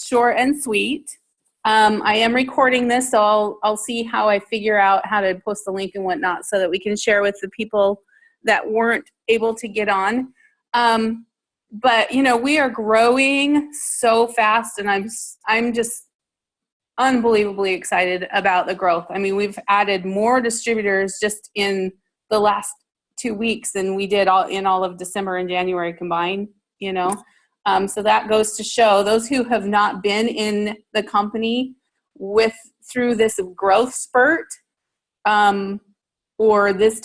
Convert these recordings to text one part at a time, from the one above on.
short and sweet. I am recording this, so I'll see how I figure out how to post the link and whatnot so that we can share with the people that weren't able to get on. But we are growing so fast, and I'm just unbelievably excited about the growth. I mean, we've added more distributors just in the last 2 weeks than we did all of December and January combined, So that goes to show those who have not been in the company through this growth spurt, or this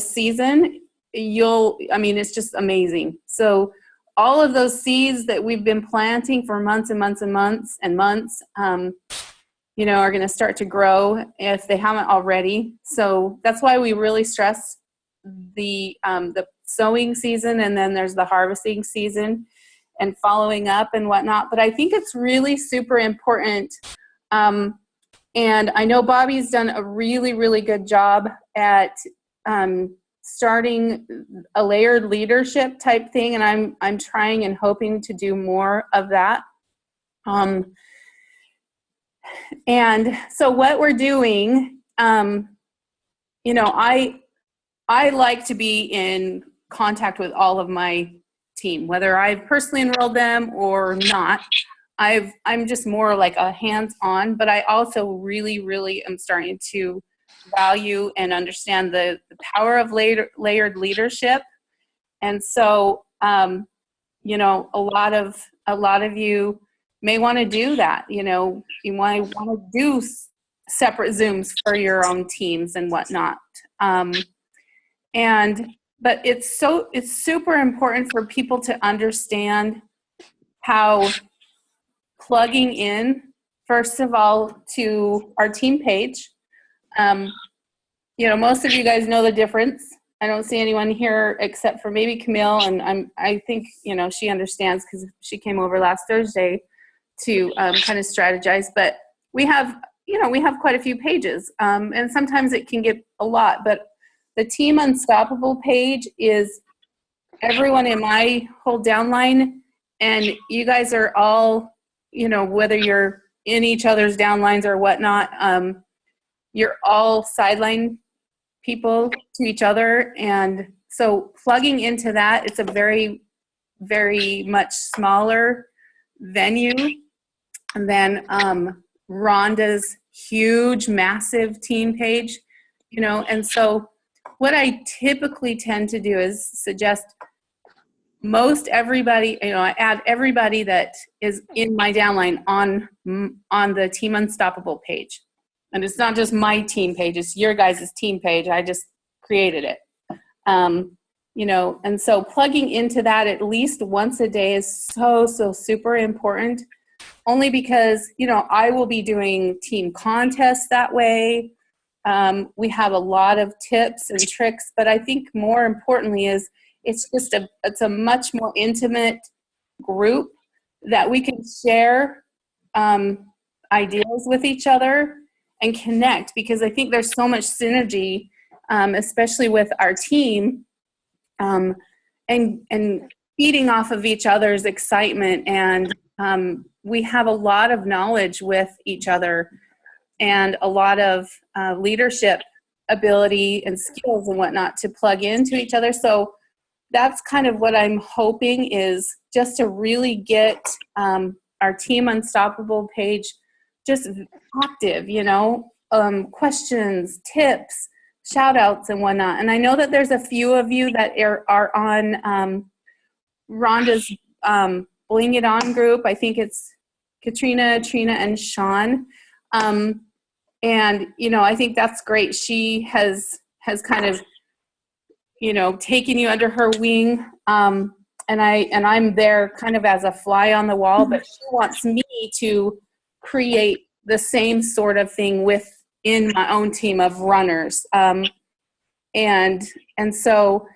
season, it's just amazing. So all of those seeds that we've been planting for months and months and months and months, are going to start to grow if they haven't already. So that's why we really stress the sowing season, and then there's the harvesting season and following up and whatnot. But I think it's really super important. And I know Bobby's done a really, really good job at starting a layered leadership type thing, and I'm trying and hoping to do more of that. And so what we're doing, I like to be in contact with all of my team, whether I've personally enrolled them or not. I'm just more like a hands-on, but I also really, really am starting to value and understand the power of layered leadership. And so, a lot of you may want to do that. You might want to do separate Zooms for your own teams and whatnot. But it's super important for people to understand how plugging in, first of all, to our team page. Most of you guys know the difference. I don't see anyone here except for maybe Camille, and I think she understands because she came over last Thursday to kind of strategize. But we have quite a few pages, and sometimes it can get a lot. But the Team Unstoppable page is everyone in my whole downline, and you guys are all, whether you're in each other's downlines or whatnot, you're all sideline people to each other. And so plugging into that, it's a very, very much smaller venue than Rhonda's huge, massive team page, and so what I typically tend to do is suggest most everybody, I add everybody that is in my downline on the Team Unstoppable page. And it's not just my team page, it's your guys' team page. I just created it. And so plugging into that at least once a day is so super important, only because, I will be doing team contests that way. We have a lot of tips and tricks, but I think more importantly is it's a much more intimate group that we can share ideas with each other and connect, because I think there's so much synergy, especially with our team, and feeding off of each other's excitement. And we have a lot of knowledge with each other and a lot of leadership ability and skills and whatnot to plug into each other. So that's kind of what I'm hoping, is just to really get our Team Unstoppable page just active, questions, tips, shout outs and whatnot. And I know that there's a few of you that are on Rhonda's Bling It On group. I think it's Katrina, Trina, and Sean. And, I think that's great. She has kind of, taken you under her wing. And I'm there kind of as a fly on the wall, but she wants me to create the same sort of thing within my own team of runners. And so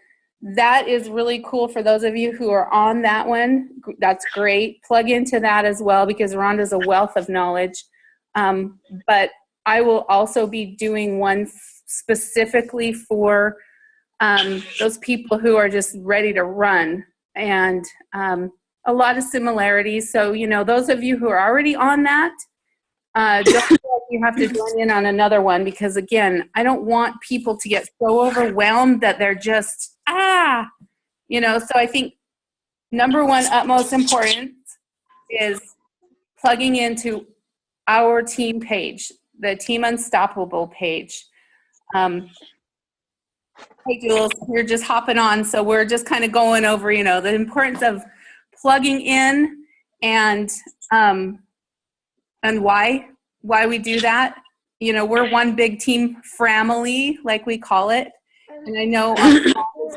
that is really cool for those of you who are on that one. That's great. Plug into that as well, because Rhonda's a wealth of knowledge. But I will also be doing one specifically for those people who are just ready to run. And a lot of similarities. So, you know, those of you who are already on that, don't feel like you have to join in on another one, because again, I don't want people to get so overwhelmed that they're just, you know, so I think number one, utmost importance is plugging into our team page, the Team Unstoppable page. Hey, Jules, you're just hopping on, so we're just kind of going over, you know, the importance of plugging in and why we do that. You know, we're one big team family, like we call it. And I know on this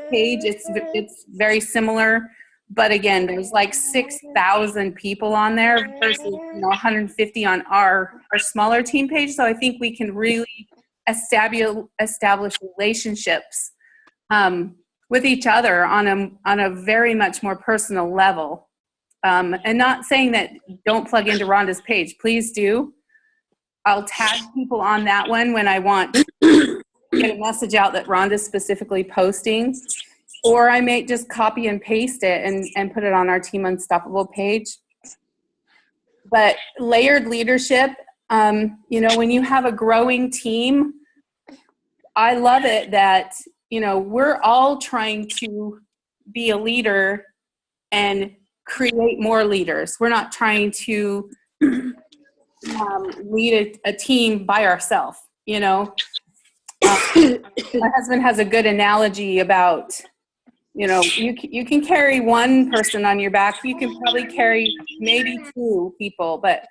page it's very similar, but again, there's like 6,000 people on there versus, you know, 150 on our smaller team page. So I think we can really establish relationships with each other on a very much more personal level. And not saying that don't plug into Rhonda's page. Please do. I'll tag people on that one when I want to get a message out that Rhonda's specifically posting. Or I may just copy and paste it and put it on our Team Unstoppable page. But layered leadership, you know, when you have a growing team, I love it that, you know, we're all trying to be a leader and create more leaders. We're not trying to lead a team by ourselves, you know. My husband has a good analogy about, you know, you can carry one person on your back. You can probably carry maybe two people, but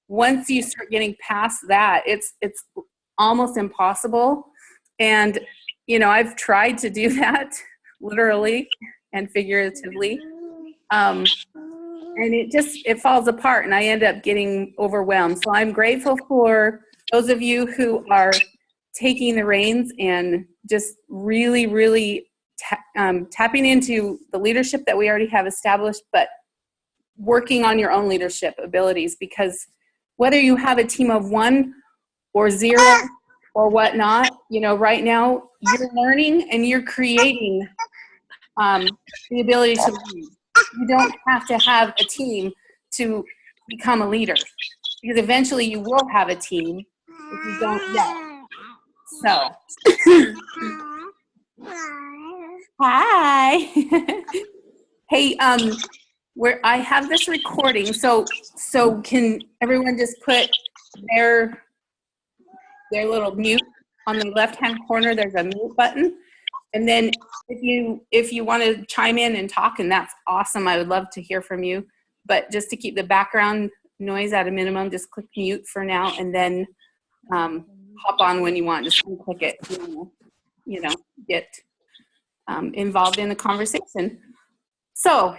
once you start getting past that, it's almost impossible. And, you know, I've tried to do that literally and figuratively. And it falls apart and I end up getting overwhelmed. So I'm grateful for those of you who are taking the reins and just really, really tapping into the leadership that we already have established, but working on your own leadership abilities, because whether you have a team of 1 or 0 or whatnot, you know, right now you're learning and you're creating the ability to lead. You don't have to have a team to become a leader, because eventually you will have a team if you don't yet. So, hi. Hey, where I have this recording, so can everyone just put their little mute on the left-hand corner? There's a mute button. And then if you want to chime in and talk, and that's awesome, I would love to hear from you. But just to keep the background noise at a minimum, just click mute for now, and then hop on when you want. Just click it, you know, get involved in the conversation. So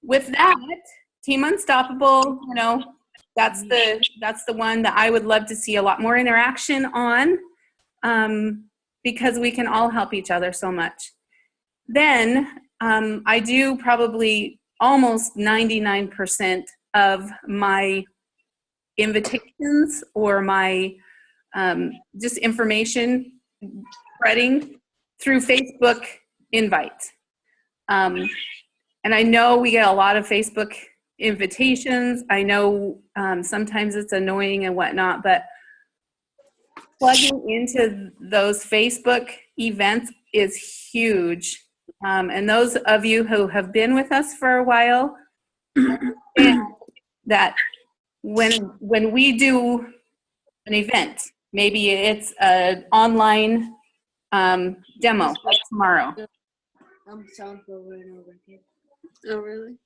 with that, Team Unstoppable, you know, that's the one that I would love to see a lot more interaction on. Because we can all help each other so much. Then I do probably almost 99% of my invitations or my just information spreading through Facebook invite. And I know we get a lot of Facebook invitations. I know sometimes it's annoying and whatnot, but plugging into those Facebook events is huge. And those of you who have been with us for a while, that when we do an event, maybe it's an online demo like tomorrow. Sounds over and over again. Oh, really?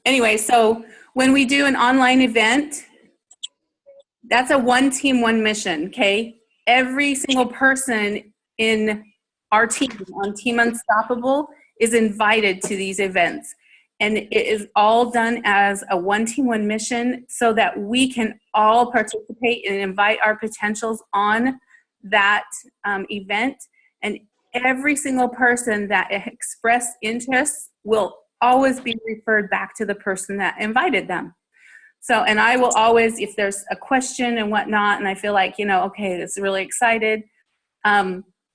Anyway, so when we do an online event, that's a one team, one mission, okay? Every single person in our team, on Team Unstoppable, is invited to these events. And it is all done as a one team, one mission, so that we can all participate and invite our potentials on that event. And every single person that expressed interest will always be referred back to the person that invited them. So, and I will always, if there's a question and whatnot, and I feel like, you know, okay, it's really excited.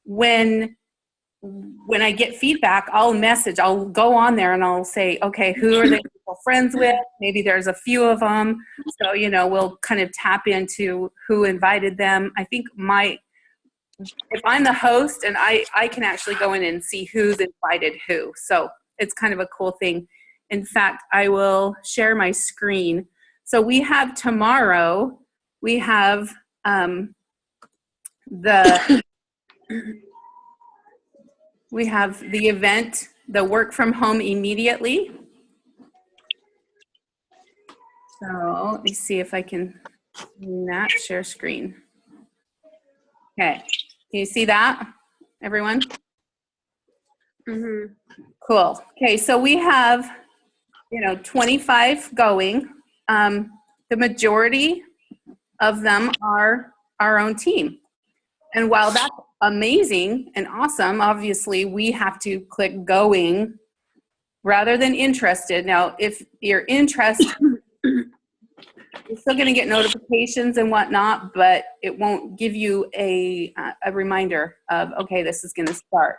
When when I get feedback, I'll go on there and I'll say, okay, who are they people friends with? Maybe there's a few of them. So, we'll kind of tap into who invited them. I think if I'm the host, and I can actually go in and see who's invited who. So it's kind of a cool thing. In fact, I will share my screen. So we have tomorrow, we have the event, the work from home immediately. So let me see if I can not share screen. Okay, can you see that, everyone? Mm-hmm. Cool. Okay, so we have, 25 going. The majority of them are our own team. And while that's amazing and awesome, obviously we have to click going rather than interested. Now, if you're interested, you're still going to get notifications and whatnot, but it won't give you a reminder of, okay, this is going to start.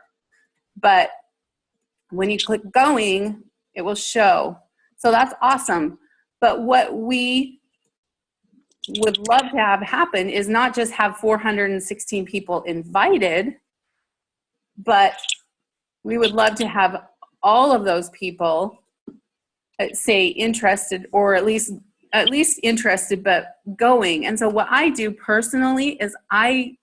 But when you click going, it will show. So that's awesome. But what we would love to have happen is not just have 416 people invited, but we would love to have all of those people say interested, or at least interested but going. And so what I do personally is I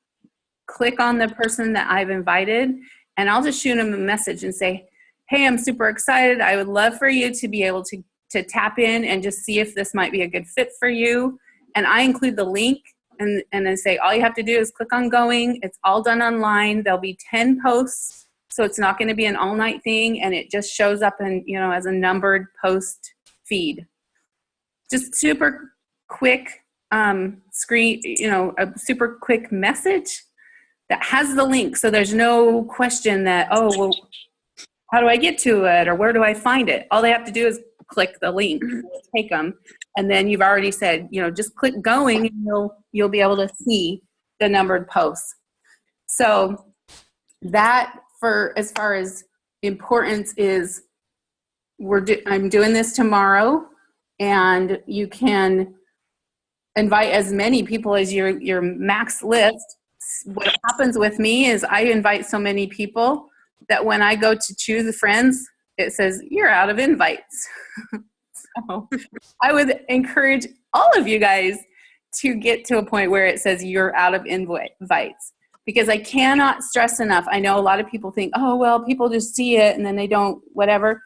click on the person that I've invited and I'll just shoot them a message and say, hey, I'm super excited. I would love for you to be able to tap in and just see if this might be a good fit for you. And I include the link and then say, all you have to do is click on going. It's all done online. There'll be 10 posts. So it's not going to be an all night thing. And it just shows up in, as a numbered post feed. Just super quick screen, a super quick message that has the link. So there's no question that, oh, well, how do I get to it? Or where do I find it? All they have to do is click the link, take them. And then you've already said, just click going and you'll be able to see the numbered posts. So that as far as importance is, I'm doing this tomorrow, and you can invite as many people as your max list. What happens with me is I invite so many people that when I go to choose the friends, it says you're out of invites. So I would encourage all of you guys to get to a point where it says you're out of invites, because I cannot stress enough. I know a lot of people think, oh, well, people just see it and then they don't, whatever.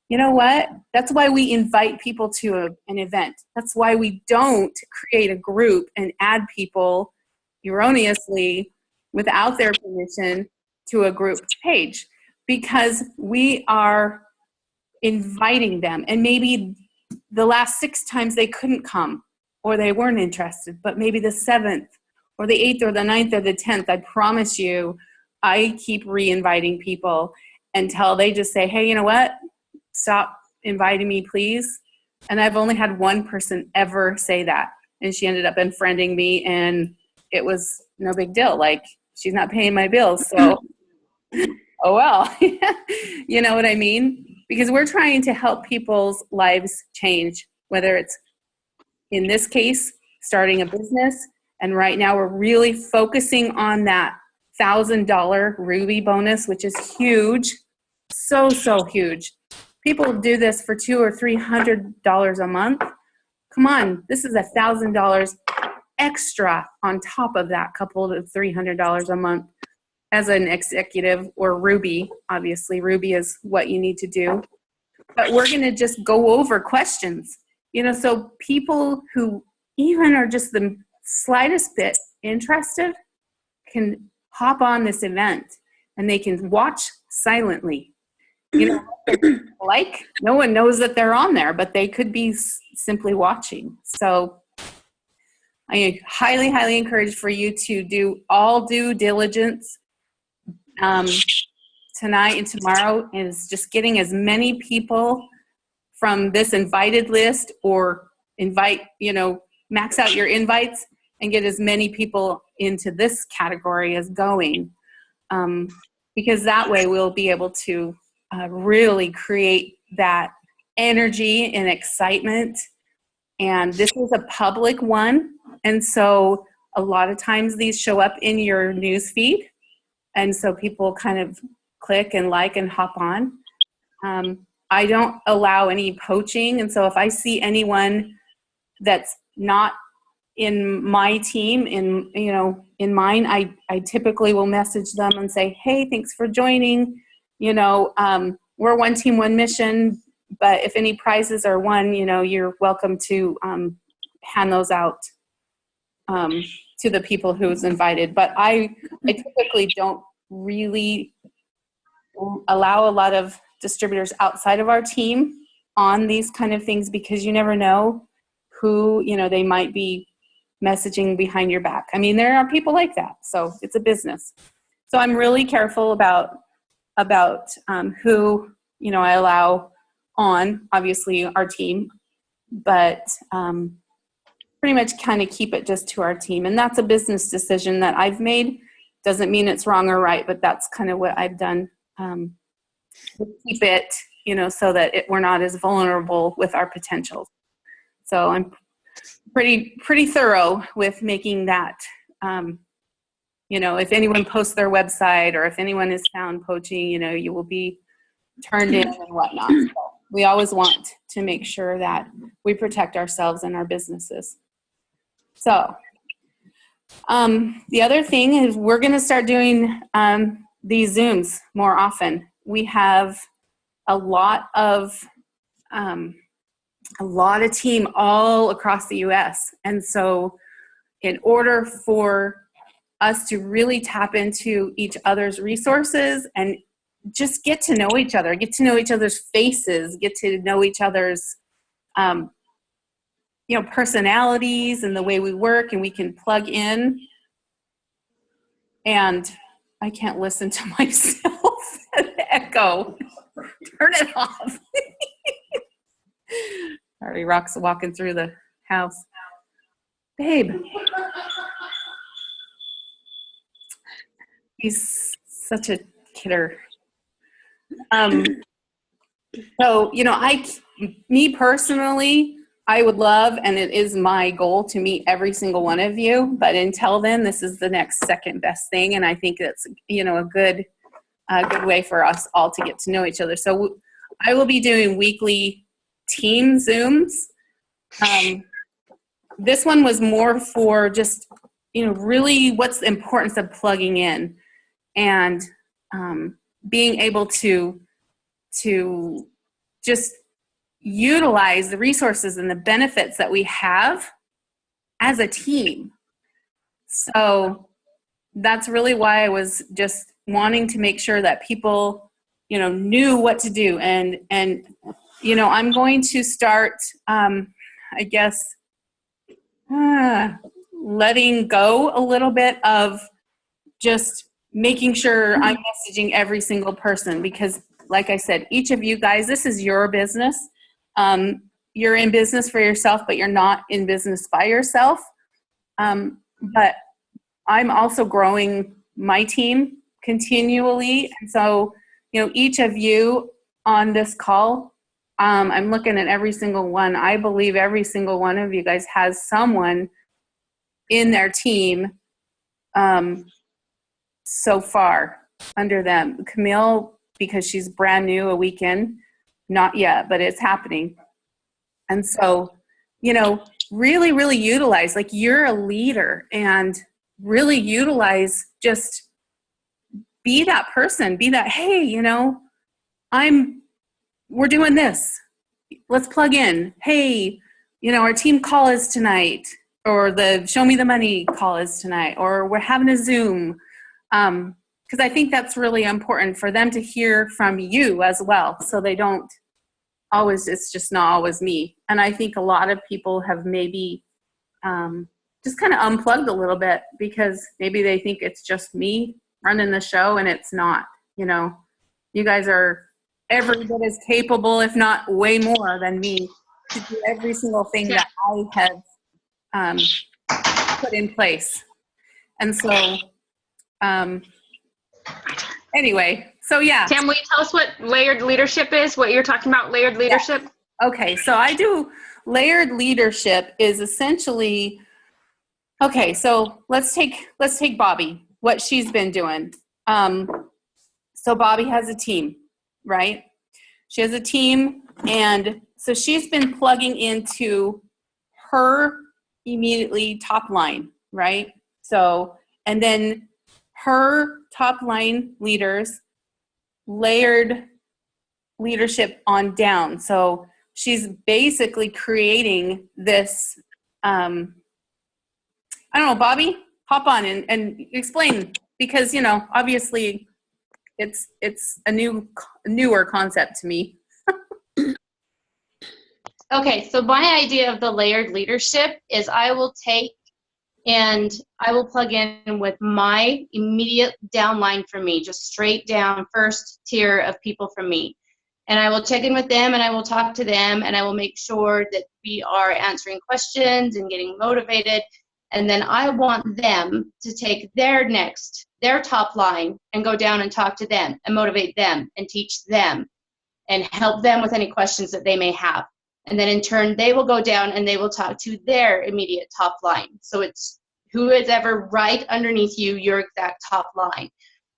You know what? That's why we invite people to an event. That's why we don't create a group and add people erroneously without their permission to a group page, because we are inviting them. And maybe the last 6 times they couldn't come or they weren't interested, but maybe the 7th or the 8th or the 9th or the 10th, I promise you, I keep re-inviting people until they just say, hey, you know what? Stop inviting me, please. And I've only had one person ever say that. And she ended up unfriending me, and it was no big deal. Like, she's not paying my bills. So, oh, well, you know what I mean? Because we're trying to help people's lives change, whether it's, in this case, starting a business. And right now we're really focusing on that $1,000 Ruby bonus, which is huge. So, so huge. People do this for $200 or $300 a month. Come on, this is $1,000 extra on top of that couple of $300 a month as an executive or Ruby. Obviously, Ruby is what you need to do. But we're going to just go over questions. So people who even are just the slightest bit interested can hop on this event and they can watch silently. Like, no one knows that they're on there, but they could be simply watching. So I highly, highly encourage for you to do all due diligence tonight and tomorrow, is just getting as many people from this invited list, or max out your invites and get as many people into this category as going. because that way we'll be able to really create that energy and excitement. And this is a public one, and so a lot of times these show up in your news feed, and so people kind of click and like and hop on. I don't allow any poaching, and so if I see anyone that's not in my team, in mine, I typically will message them and say, hey, thanks for joining. We're one team, one mission, but if any prizes are won, you're welcome to hand those out to the people who's invited. But I typically don't really allow a lot of distributors outside of our team on these kind of things, because you never know who, they might be messaging behind your back. I mean, there are people like that, so it's a business. So I'm really careful about who, I allow on, obviously, our team, but pretty much kind of keep it just to our team. And that's a business decision that I've made. Doesn't mean it's wrong or right, but that's kind of what I've done. Keep it, so that we're not as vulnerable with our potentials. So I'm pretty thorough with making that, if anyone posts their website or if anyone is found poaching, you will be turned in and whatnot. So we always want to make sure that we protect ourselves and our businesses. So the other thing is we're going to start doing these Zooms more often. We have a lot of team all across the U.S. And so in order for us to really tap into each other's resources and just get to know each other's faces, get to know each other's, personalities and the way we work, and we can plug in. And I can't listen to myself echo. Turn it off. Sorry, Rock's walking through the house. Babe. He's such a kidder. So, me personally, I would love, and it is my goal to meet every single one of you. But until then, this is the next second best thing. And I think that's, a good way for us all to get to know each other. So I will be doing weekly team Zooms. This one was more for just, really what's the importance of plugging in and being able to just utilize the resources and the benefits that we have as a team. So that's really why I was just wanting to make sure that people, knew what to do. And I'm going to start, letting go a little bit of just making sure I'm messaging every single person, because like I said, each of you guys, this is your business. You're in business for yourself, but you're not in business by yourself. But I'm also growing my team continually. And so, each of you on this call, I'm looking at every single one. I believe every single one of you guys has someone in their team so far under them. Camille, because she's brand new, a weekend, not yet, but it's happening. And so, really, really utilize, like, you're a leader, and really utilize, just be that person, be that, hey, we're doing this. Let's plug in. Hey, our team call is tonight, or the Show Me the Money call is tonight, or we're having a Zoom. Because I think that's really important for them to hear from you as well, so they don't always, it's just not always me. And I think a lot of people have maybe just kind of unplugged a little bit, because maybe they think it's just me running the show, and it's not. You guys are every bit as capable, if not way more than me, to do every single thing that I have put in place. And so Anyway, so yeah. Tam, will you tell us what layered leadership is? What you're talking about, layered leadership? Okay, so I do layered leadership is essentially, okay, so let's take Bobby, what she's been doing. So Bobby has a team, right? She has a team, and so she's been plugging into her immediately top line, right? So, and then her top line leaders layered leadership on down. So she's basically creating this, I don't know, Bobby, hop on and explain, because, you know, obviously it's a newer concept to me. Okay, so my idea of the layered leadership is I will take and I will plug in with my immediate downline from me, just straight down first tier of people from me. And I will check in with them and I will talk to them and I will make sure that we are answering questions and getting motivated. And then I want them to take their top line and go down and talk to them and motivate them and teach them and help them with any questions that they may have. And then in turn, they will go down and they will talk to their immediate top line. So it's who is ever right underneath you, your exact top line.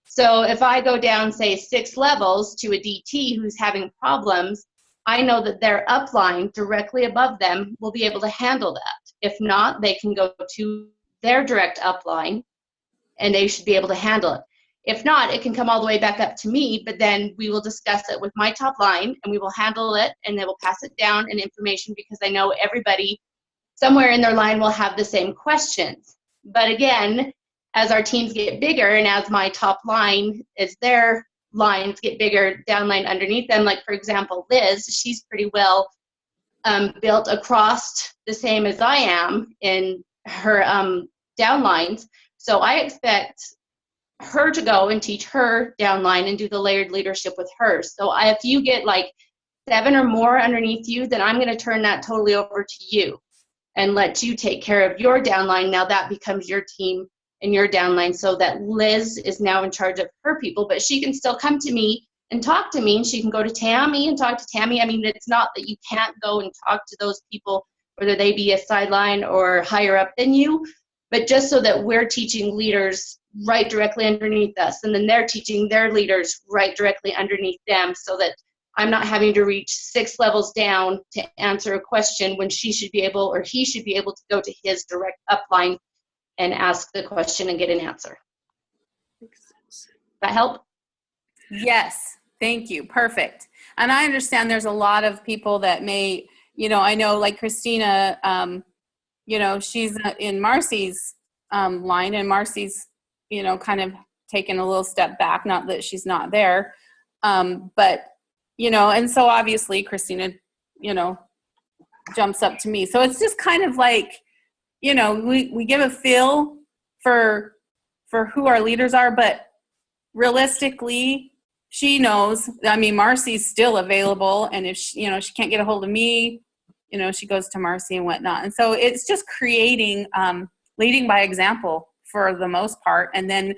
So if I go down, say, 6 levels to a DT who's having problems, I know that their upline directly above them will be able to handle that. If not, they can go to their direct upline and they should be able to handle it. If not, it can come all the way back up to me, but then we will discuss it with my top line and we will handle it and they will pass it down in information, because I know everybody somewhere in their line will have the same questions. But again, as our teams get bigger and as my top line, as their lines get bigger, downline underneath them, like for example, Liz, she's pretty well built across the same as I am in her downlines. So I expect her to go and teach her downline and do the layered leadership with her. So if you get like 7 or more underneath you, then I'm going to turn that totally over to you and let you take care of your downline. Now that becomes your team and your downline, so that Liz is now in charge of her people, but she can still come to me and talk to me, and she can go to Tammy and talk to Tammy. I mean, it's not that you can't go and talk to those people, whether they be a sideline or higher up than you, but just so that we're teaching leaders right directly underneath us, and then they're teaching their leaders right directly underneath them, so that I'm not having to reach 6 levels down to answer a question when she should be able, or he should be able to go to his direct upline and ask the question and get an answer. That help? Yes, thank you. Perfect. And I understand there's a lot of people that may, you know, I know like Christina, you know, she's in Marcy's line, and Marcy's, you know, kind of taken a little step back, not that she's not there, but, you know, and so obviously Christina, you know, jumps up to me. So it's just kind of like, you know, we give a feel for who our leaders are, but realistically, she knows, I mean, Marcy's still available, and if she, you know, she can't get a hold of me, you know, she goes to Marcy and whatnot. And so it's just creating, leading by example for the most part, and then,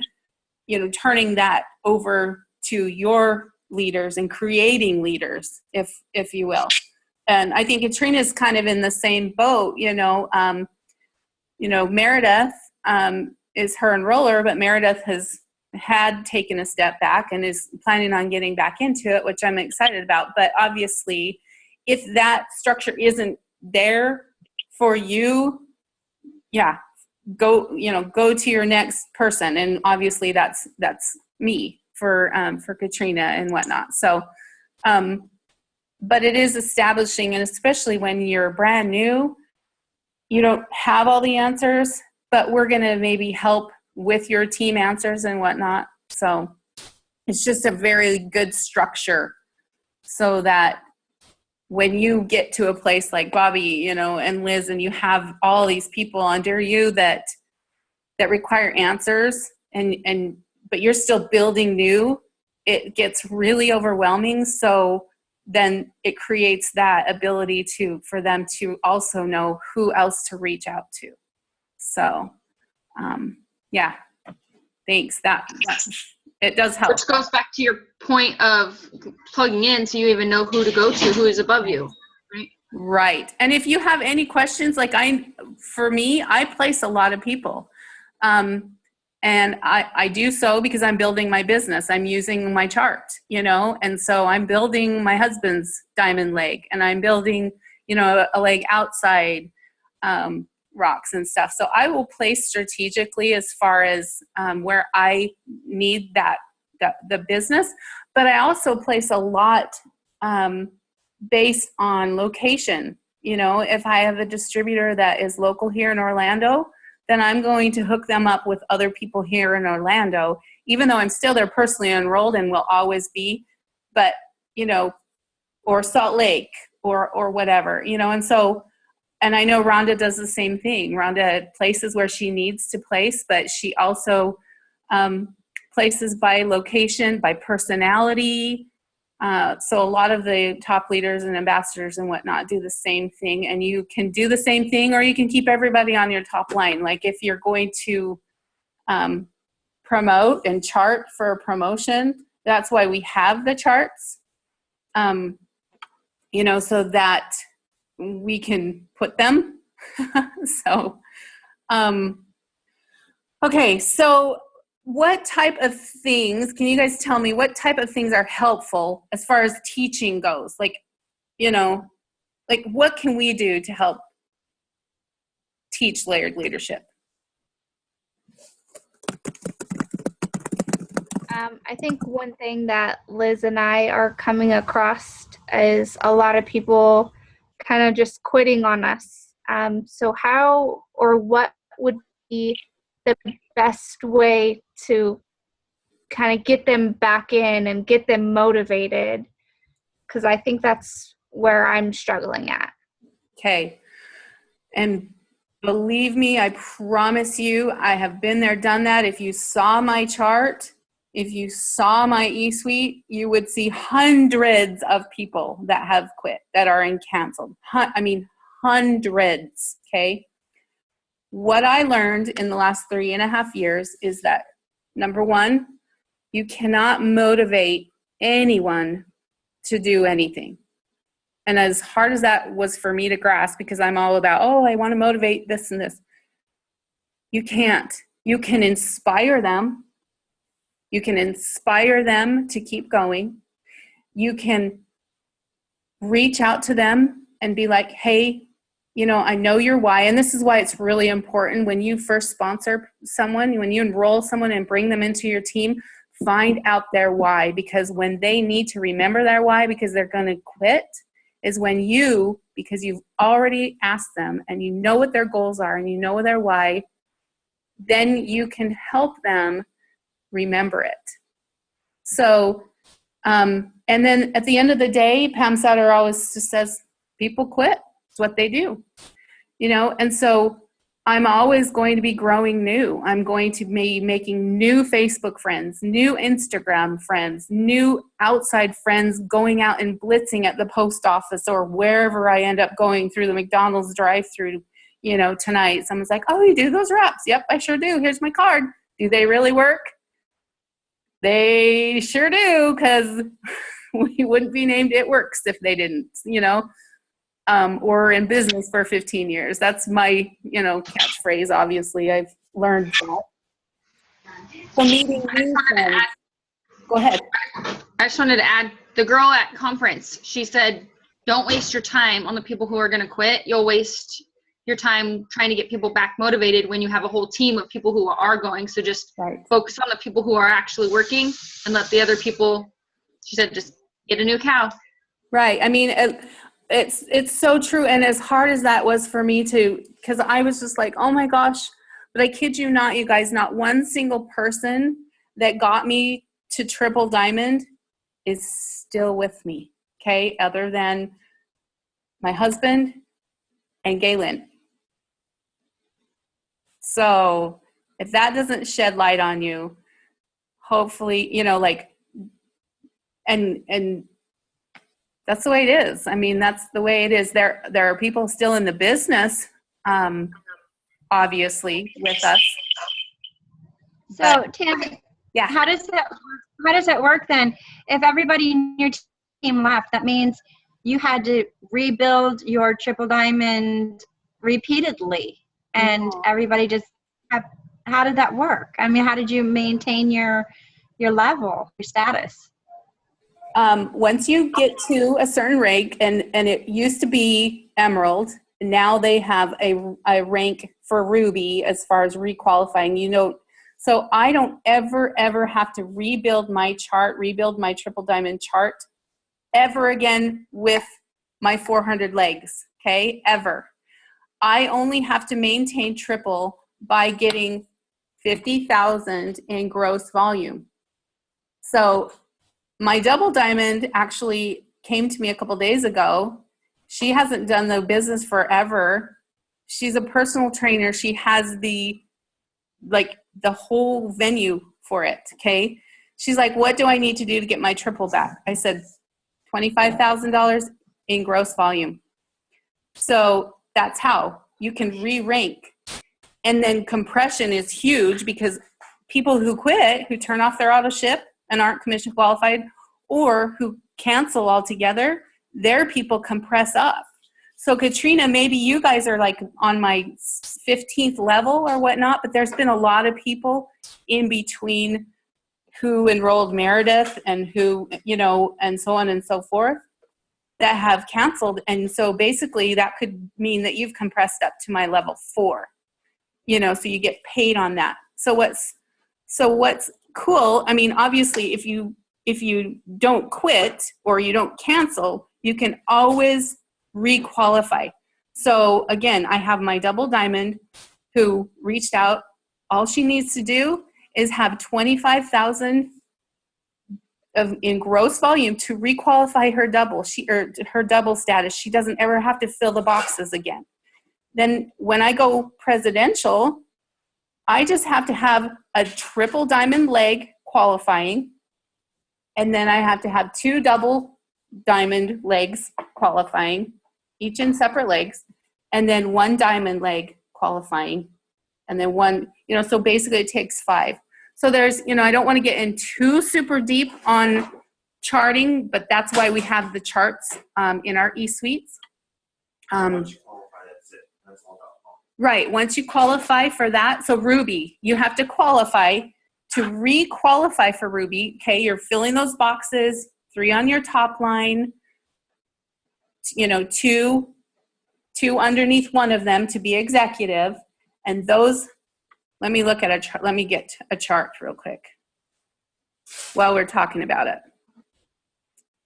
you know, turning that over to your leaders and creating leaders, if you will. And I think Katrina's kind of in the same boat, you know, Meredith is her enroller, but Meredith had taken a step back and is planning on getting back into it, which I'm excited about. But obviously, if that structure isn't there for you, yeah, go to your next person. And obviously that's me for Katrina and whatnot. So, but it is establishing, and especially when you're brand new, you don't have all the answers, but we're going to maybe help with your team answers and whatnot. So it's just a very good structure, so that when you get to a place like Bobby, you know, and Liz, and you have all these people under you that require answers, but you're still building new, it gets really overwhelming. So then it creates that ability for them to also know who else to reach out to. So, yeah, thanks. That It does help. Which goes back to your point of plugging in so you even know who to go to, who is above you. Right. And if you have any questions, like for me, I place a lot of people. And I do so because I'm building my business. I'm using my chart, you know, and so I'm building my husband's diamond leg, and I'm building, you know, a leg outside rocks and stuff. So I will place strategically as far as where I need the business, but I also place a lot based on location. You know, if I have a distributor that is local here in Orlando, then I'm going to hook them up with other people here in Orlando, even though I'm still there personally enrolled and will always be, but, you know, or Salt Lake or whatever, you know. And so, and I know Rhonda does the same thing. Rhonda places where she needs to place, but she also places by location, by personality. So a lot of the top leaders and ambassadors and whatnot do the same thing, and you can do the same thing, or you can keep everybody on your top line. Like if you're going to promote and chart for a promotion, that's why we have the charts, you know, so that we can put them. So, okay, so what type of things, can you guys tell me what type of things are helpful as far as teaching goes? Like, you know, like what can we do to help teach layered leadership? I think one thing that Liz and I are coming across is a lot of people kind of just quitting on us. So how or what would be the best way to kind of get them back in and get them motivated? Because I think that's where I'm struggling at. Okay. And believe me, I promise you, I have been there, done that. If you saw my chart, if you saw my eSuite, you would see hundreds of people that have quit, that are in canceled. I mean, hundreds, okay? What I learned in the last 3.5 years is that, number one, you cannot motivate anyone to do anything. And as hard as that was for me to grasp, because I'm all about, oh, I want to motivate this and this, you can't. You can inspire them. You can inspire them to keep going. You can reach out to them and be like, hey, you know, I know your why. And this is why it's really important when you first sponsor someone, when you enroll someone and bring them into your team, find out their why. Because when they need to remember their why because they're going to quit is when you, because you've already asked them and you know what their goals are and you know their why, then you can help them remember it. So, and then at the end of the day, Pam Sutter always just says, people quit. It's what they do, you know? And so I'm always going to be growing new. I'm going to be making new Facebook friends, new Instagram friends, new outside friends, going out and blitzing at the post office or wherever I end up going through the McDonald's drive-through, you know, tonight. Someone's like, oh, you do those reps? Yep, I sure do. Here's my card. Do they really work? They sure do, because we wouldn't be named It Works if they didn't, you know, or in business for 15 years. That's my, you know, catchphrase. Obviously, I've learned that. So meeting new friends. Go ahead. I just wanted to add, the girl at conference, she said, don't waste your time on the people who are going to quit. You'll waste your time trying to get people back motivated when you have a whole team of people who are going. So just focus on the people who are actually working and let the other people, she said, just get a new cow. Right. I mean, it's so true. And as hard as that was for me to, because I was just like, oh my gosh, but I kid you not, you guys, not one single person that got me to triple diamond is still with me. Okay. Other than my husband and Galen. So if that doesn't shed light on you, hopefully, you know, like, and that's the way it is. I mean, that's the way it is. There are people still in the business, obviously, with us. So Tammy, Yeah. How does that work then? If everybody in your team left, that means you had to rebuild your triple diamond repeatedly, and No. everybody just how did that work? I mean, how did you maintain your level, your status? Once you get to a certain rank, and it used to be Emerald, now they have a rank for Ruby as far as requalifying. You know, so I don't ever have to rebuild my chart, rebuild my triple diamond chart ever again with my 400 legs, okay, ever. I only have to maintain triple by getting 50,000 in gross volume. So my double diamond actually came to me a couple days ago. She hasn't done the business forever. She's a personal trainer. She has the whole venue for it, okay? She's like, what do I need to do to get my triple back? I said, $25,000 in gross volume. So that's how you can re-rank. And then compression is huge because people who quit, who turn off their auto ship and aren't commission qualified, or who cancel altogether, their people compress up. So Katrina, maybe you guys are like on my 15th level or whatnot, but there's been a lot of people in between who enrolled Meredith and who, you know, and so on and so forth, that have canceled. And so basically that could mean that you've compressed up to my level 4, you know, so you get paid on that. So what's cool, I mean, obviously if you don't quit or you don't cancel, you can always requalify. So again, I have my double diamond who reached out. All she needs to do is have 25,000 in gross volume to requalify her double. Her double status. She doesn't ever have to fill the boxes again. Then when I go presidential, I just have to have a triple diamond leg qualifying, and then I have to have 2 double diamond legs qualifying, each in separate legs, and then 1 diamond leg qualifying, and then 1, you know, so basically it takes 5. So there's, you know, I don't want to get in too super deep on charting, but that's why we have the charts in our e-suites. Once you qualify, that's it. That's all about qualifying. Right, once you qualify for that, so Ruby, you have to qualify. To re-qualify for Ruby, okay, you're filling those boxes, 3 on your top line, you know, 2 underneath one of them to be executive, and those, let me look at a chart, let me get a chart real quick while we're talking about it.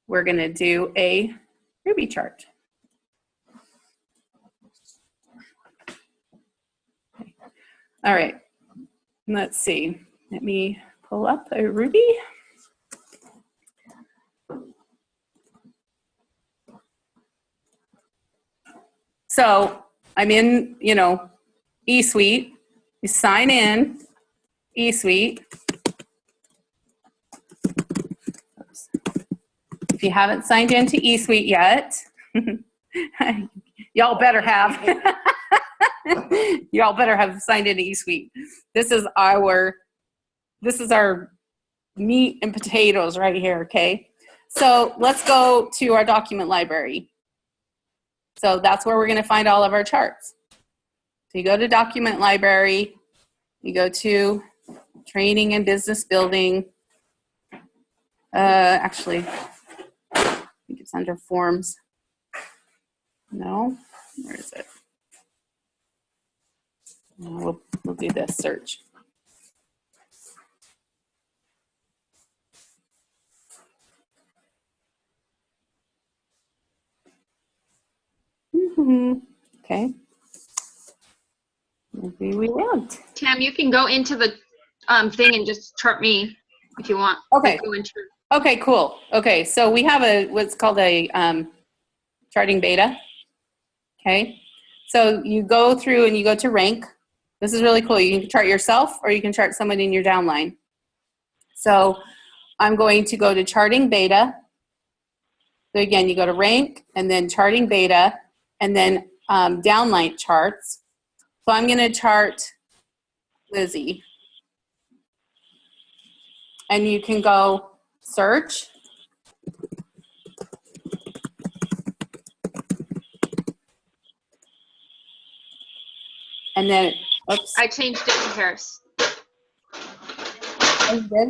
We're gonna do a Ruby chart. All right, let's see. Let me pull up a Ruby. So I'm in, you know, eSuite. You sign in, eSuite. Oops. If you haven't signed into eSuite yet, y'all better have. Y'all better have signed into eSuite. This is our meat and potatoes right here, okay? So let's go to our document library. So that's where we're going to find all of our charts. So you go to document library, you go to training and business building. Actually, I think it's under forms. No, where is it? No, we'll do this search. Okay. Maybe we won't. Tam, you can go into the thing and just chart me if you want. Okay. Go into. Okay, cool. Okay, so we have what's called a charting beta. Okay, so you go through and you go to rank. This is really cool. You can chart yourself or you can chart somebody in your downline. So I'm going to go to charting beta. So again, you go to rank and then charting beta and then downline charts. So I'm going to chart Lizzie. and you can go search. And then, oops. I changed it to Harris. Oh, you did?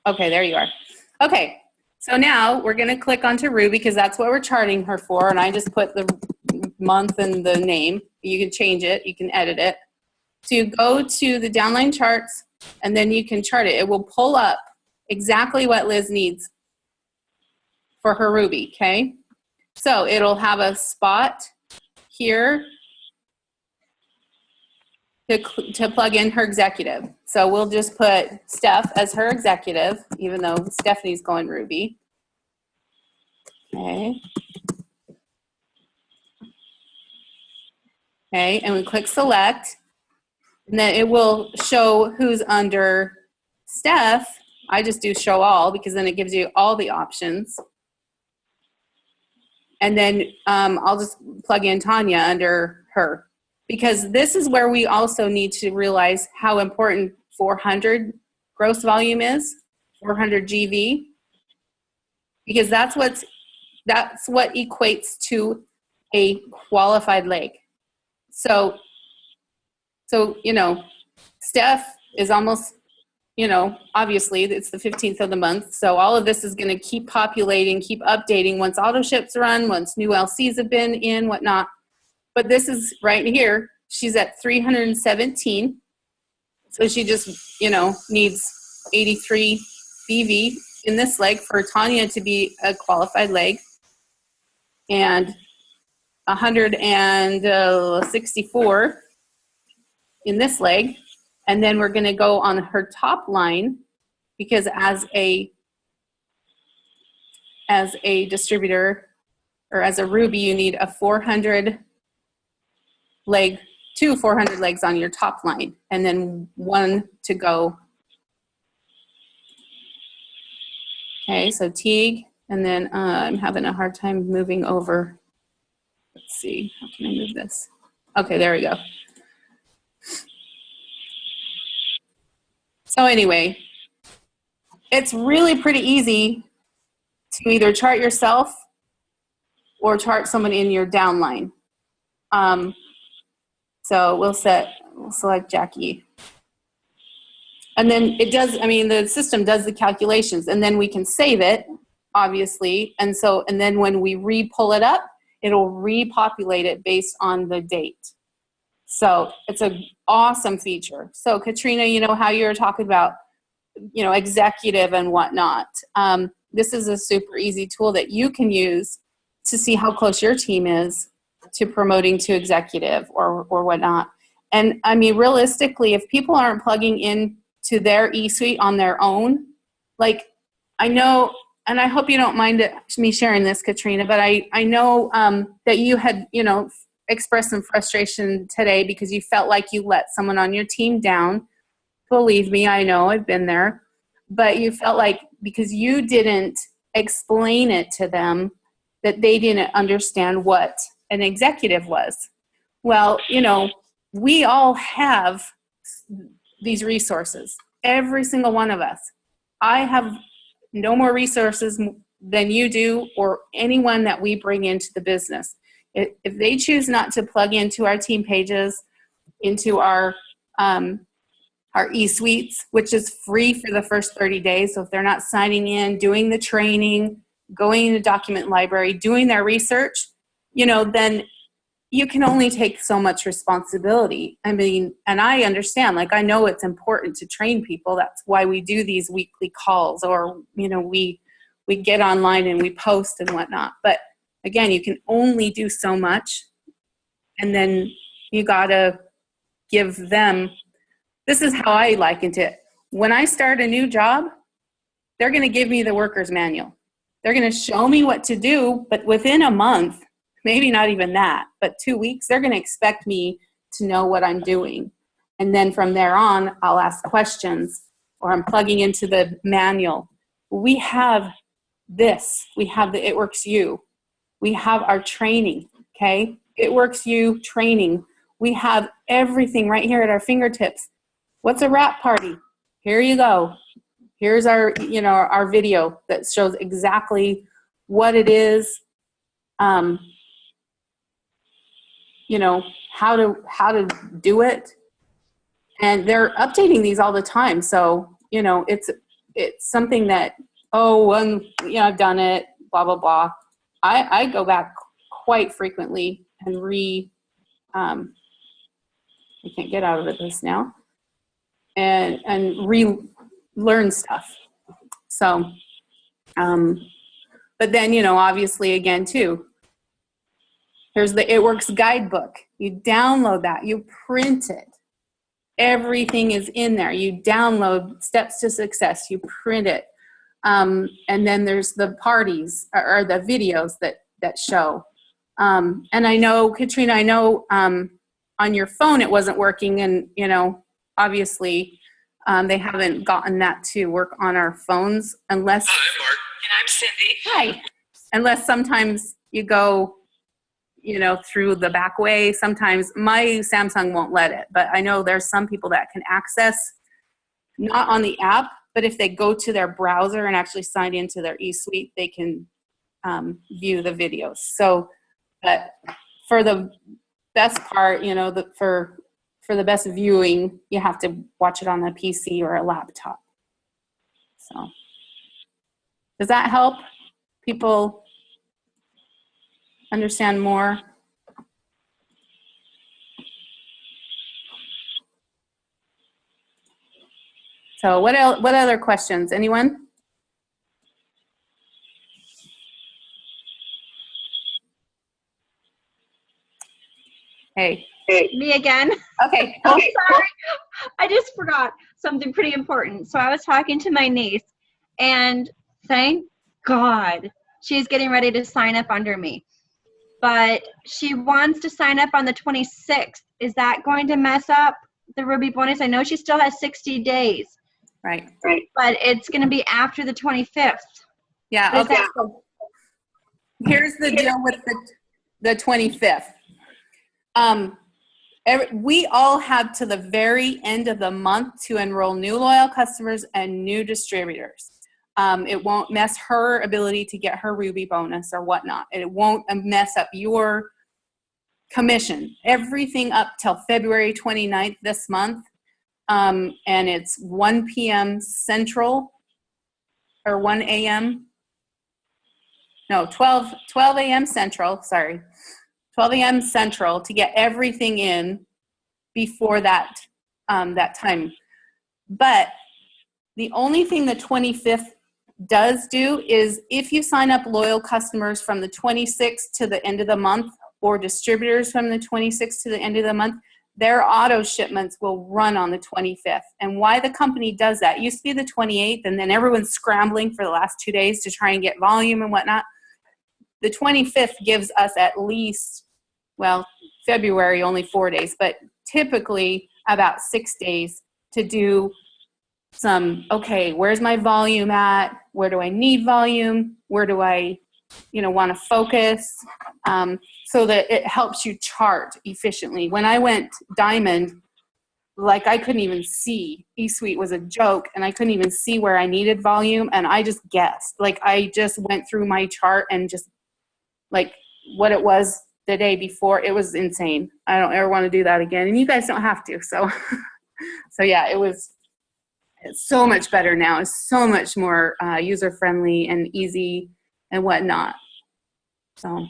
Okay, there you are. Okay, so now we're going to click onto Ruby because that's what we're charting her for, and I just put the month and the name. You can change it, you can edit it. So you go to the downline charts, and then you can chart it. It will pull up exactly what Liz needs for her Ruby, okay? So it'll have a spot here to plug in her executive. So we'll just put Steph as her executive, even though Stephanie's going Ruby. Okay. Okay, and we click select, and then it will show who's under Steph. I just do show all because then it gives you all the options. And then I'll just plug in Tanya under her. Because this is where we also need to realize how important 400 gross volume is, 400 GV, because that's what equates to a qualified leg. So you know, Steph is almost, you know, obviously it's the 15th of the month, so all of this is going to keep populating, keep updating once auto ships run, once new LCs have been in, whatnot. But this is right here. She's at 317. So she just, you know, needs 83 BV in this leg for Tanya to be a qualified leg. And 164 in this leg. And then we're going to go on her top line because as a distributor or as a Ruby, you need a 400 leg, 2 400 legs on your top line, and then 1 to go. Okay, so Teague, and then I'm having a hard time moving over. Let's see, how can I move this? Okay, there we go. So anyway, it's really pretty easy to either chart yourself or chart someone in your downline. So we'll select Jackie. And then it does, I mean, the system does the calculations, and then we can save it, obviously. And then when we re-pull it up, it'll repopulate it based on the date. So it's an awesome feature. So Katrina, you know how you were talking about, you know, executive and whatnot. This is a super easy tool that you can use to see how close your team is to promoting to executive or whatnot. And I mean, realistically, if people aren't plugging in to their eSuite on their own, like I know, and I hope you don't mind me sharing this, Katrina, but I know that you had, you know, expressed some frustration today because you felt like you let someone on your team down. Believe me, I know, I've been there. But you felt like because you didn't explain it to them that they didn't understand what an executive was. Well, you know, we all have these resources, every single one of us. I have no more resources than you do or anyone that we bring into the business. If they choose not to plug into our team pages, into our eSuites, which is free for the first 30 days. So if they're not signing in, doing the training, going into document library, doing their research, you know, then you can only take so much responsibility. I mean, and I understand, like, I know it's important to train people. That's why we do these weekly calls, or, you know, we get online and we post and whatnot. But again, you can only do so much. And then you gotta give them, this is how I likened it. When I start a new job, they're gonna give me the worker's manual. They're gonna show me what to do, but within a month, maybe not even that, but 2 weeks, they're gonna expect me to know what I'm doing. And then from there on, I'll ask questions, or I'm plugging into the manual. We have this, we have the It Works You. We have our training, okay? It Works You training We have everything right here at our fingertips. What's a wrap party? Here you go. Here's our, our video that shows exactly what it is, how to do it. And they're updating these all the time. So, it's something that, I've done it, blah, blah, blah. I go back quite frequently and I can't get out of this now, and relearn stuff. So, but then, obviously again too, here's the It Works guidebook. You download that, you print it. Everything is in there. You download Steps to Success, you print it. And then there's the parties or the videos that show. And I know, Katrina, on your phone it wasn't working, and, obviously they haven't gotten that to work on our phones unless. Hi, I'm Mark. And I'm Cindy. Hi. Unless sometimes you go, through the back way. Sometimes my Samsung won't let it, but I know there's some people that can access, not on the app, but if they go to their browser and actually sign into their eSuite, they can view the videos. So, but for the best part, for the best viewing, you have to watch it on a PC or a laptop. So, does that help people understand more? So what other questions? Anyone? Hey. Me again. Okay. I'm sorry. I just forgot something pretty important. So I was talking to my niece, and thank God she's getting ready to sign up under me. But she wants to sign up on the 26th. Is that going to mess up the Ruby bonus? I know she still has 60 days. Right. But it's going to be after the 25th. Yeah. Okay. So here's the deal with the 25th. We all have to the very end of the month to enroll new loyal customers and new distributors. It won't mess her ability to get her Ruby bonus or whatnot. It won't mess up your commission. Everything up till February 29th this month. And it's 1 p.m. Central or 1 a.m. No, 12 a.m. Central, sorry. 12 a.m. Central to get everything in before that time. But the only thing the 25th does do is if you sign up loyal customers from the 26th to the end of the month, or distributors from the 26th to the end of the month, their auto shipments will run on the 25th. And why the company does that, it used to be the 28th, and then everyone's scrambling for the last 2 days to try and get volume and whatnot. The 25th gives us at least, February only 4 days, but typically about 6 days to do some, okay, where's my volume at? Where do I need volume? Where do I, want to focus? So that it helps you chart efficiently. When I went Diamond, I couldn't even see. eSuite was a joke, and I couldn't even see where I needed volume, and I just guessed. I just went through my chart and just, what it was the day before. It was insane. I don't ever want to do that again, and you guys don't have to. So, yeah, it's so much better now. It's so much more user-friendly and easy and whatnot. So,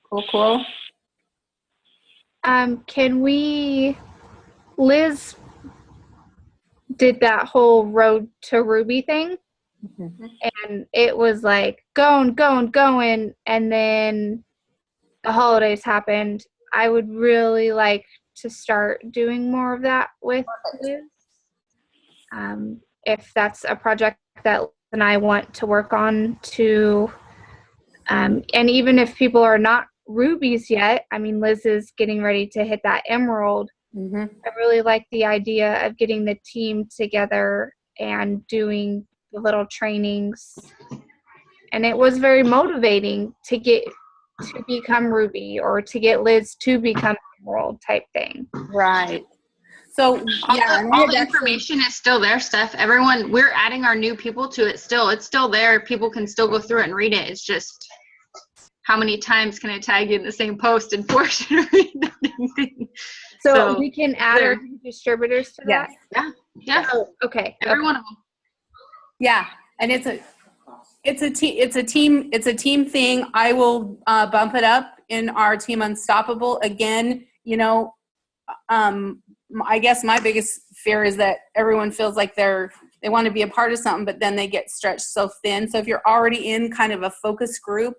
cool. Liz did that whole Road to Ruby thing. Mm-hmm. And it was going, and then the holidays happened. I would really like to start doing more of that with Liz. If that's a project that Liz and I want to work on too. And even if people are not Rubies yet, Liz is getting ready to hit that Emerald. Mm-hmm. I really like the idea of getting the team together and doing the little trainings. And it was very motivating to get to become Ruby or to get Liz to become Emerald type thing. Right. So yeah, and I All had the actually- information is still there, Steph. Everyone, we're adding our new people to it still. It's still there. People can still go through it and read it. It's just how many times can I tag you in the same post and force you to read the damn thing? So, So, we can add our there. distributors to Yes. that? Yeah, Oh, okay. every one of them. Yeah, and it's a team thing. I will bump it up in our Team Unstoppable again. I guess my biggest fear is that everyone feels like they want to be a part of something, but then they get stretched so thin. So if you're already in kind of a focus group,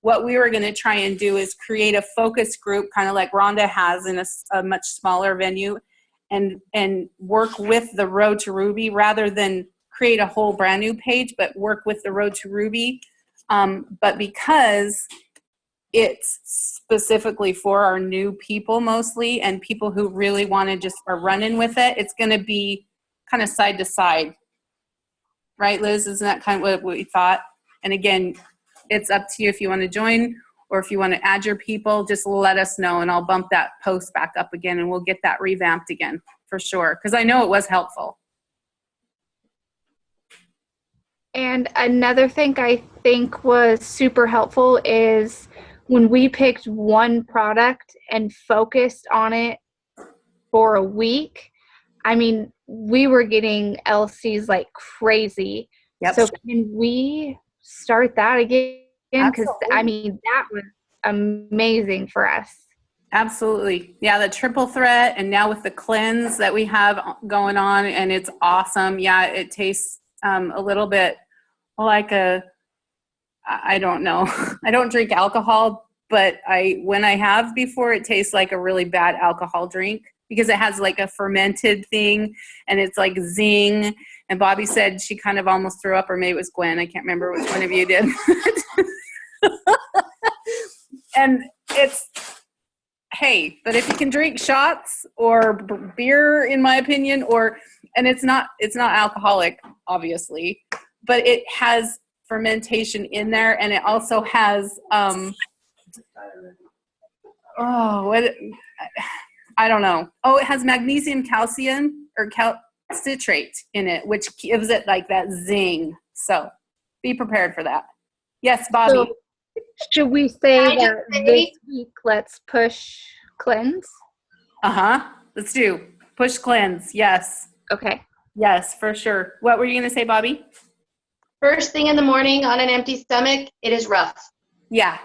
what we were going to try and do is create a focus group, kind of like Rhonda has in a much smaller venue, and work with the Road to Ruby rather than create a whole brand new page, but work with the Road to Ruby. But because it's specifically for our new people mostly and people who really want to just are running with it, it's going to be kind of side to side. Right, Liz? Isn't that kind of what we thought? And again, it's up to you if you want to join or if you want to add your people, just let us know and I'll bump that post back up again and we'll get that revamped again for sure. Because I know it was helpful. And another thing I think was super helpful is when we picked one product and focused on it for a week. I mean, we were getting LCs like crazy. Yep. So can we start that again? Because I Absolutely. mean, that was amazing for us. Absolutely. Yeah, the triple threat and now with the cleanse that we have going on and it's awesome. Yeah, it tastes a little bit like I don't know. I don't drink alcohol, but when I have before, it tastes like a really bad alcohol drink because it has like a fermented thing and it's like zing. And Bobby said she kind of almost threw up, or maybe it was Gwen. I can't remember which one of you did. And it's, hey, but if you can drink shots or beer, in my opinion, and it's not alcoholic, obviously, but it has fermentation in there, and it also has I don't know. Oh, it has magnesium, calcium, or citrate in it, which gives it like that zing. So be prepared for that. Yes, Bobby. So should we say Can I just that say- this week let's push cleanse? Let's do push cleanse. Yes. Okay. Yes, for sure. What were you going to say, Bobby? First thing in the morning on an empty stomach, it is rough. Yeah.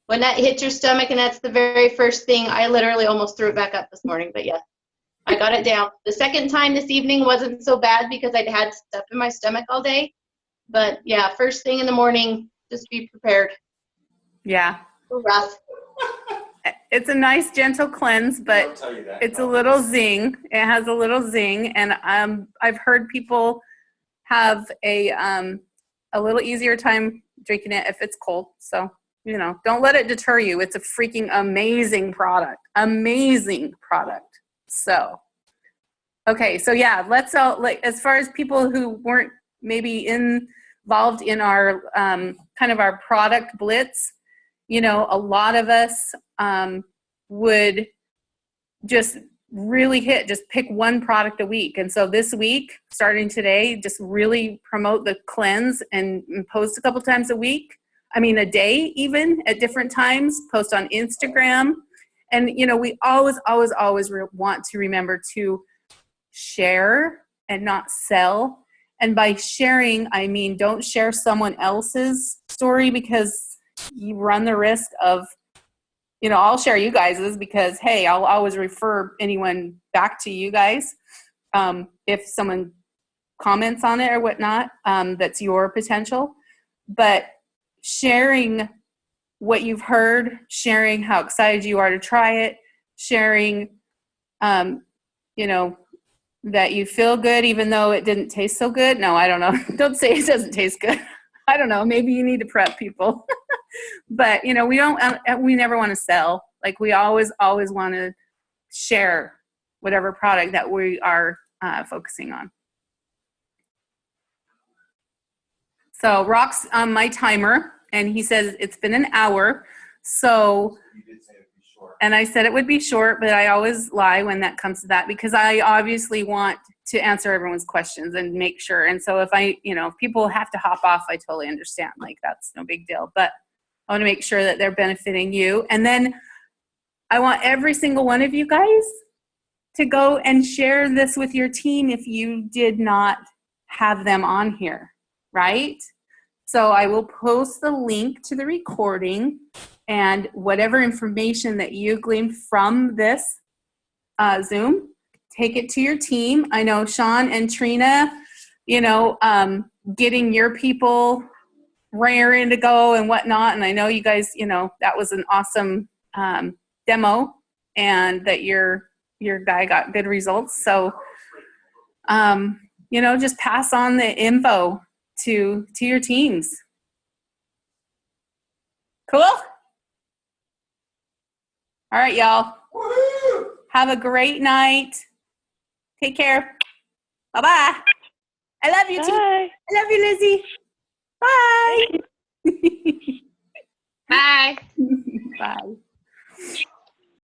When that hits your stomach and that's the very first thing, I literally almost threw it back up this morning, but yes, I got it down. The second time this evening wasn't so bad because I'd had stuff in my stomach all day. But yeah, first thing in the morning, just be prepared. Yeah. Rough. It's a nice, gentle cleanse, but I'll tell you that. it's a little zing. It has a little zing, and I've heard people have a little easier time drinking it if it's cold. So, don't let it deter you. It's a freaking amazing product. Amazing product. So, okay. So yeah, let's as far as people who weren't maybe involved in our kind of our product blitz, a lot of us would just really just pick one product a week. And so this week, starting today, just really promote the cleanse and post a couple times a week. I mean, a day even at different times, post on Instagram. And, we always want to remember to share and not sell. And by sharing, I mean, don't share someone else's story because you run the risk of, I'll share you guys's because, hey, I'll always refer anyone back to you guys. If someone comments on it or whatnot, that's your potential. But sharing what you've heard, sharing how excited you are to try it, sharing, that you feel good even though it didn't taste so good. No, I don't know. Don't say it doesn't taste good. I don't know. Maybe you need to prep people. But, we never want to sell. Like we always want to share whatever product that we are focusing on. So Rock's on my timer, and he says it's been an hour. So, You did say it'd be short. and I said it would be short, but I always lie when that comes to that because I obviously want to answer everyone's questions and make sure. And so if if people have to hop off, I totally understand. Like, that's no big deal. But I want to make sure that they're benefiting you. And then I want every single one of you guys to go and share this with your team if you did not have them on here, right? So I will post the link to the recording and whatever information that you gleaned from this Zoom, take it to your team. I know Sean and Trina, getting your people raring to go and whatnot. And I know you guys, that was an awesome demo and that your guy got good results. So, just pass on the info to your teams. Cool? All right, y'all. Have a great night. Take care. Bye-bye. I love you, too. Bye. I love you, Lizzie. Bye. Bye. Bye.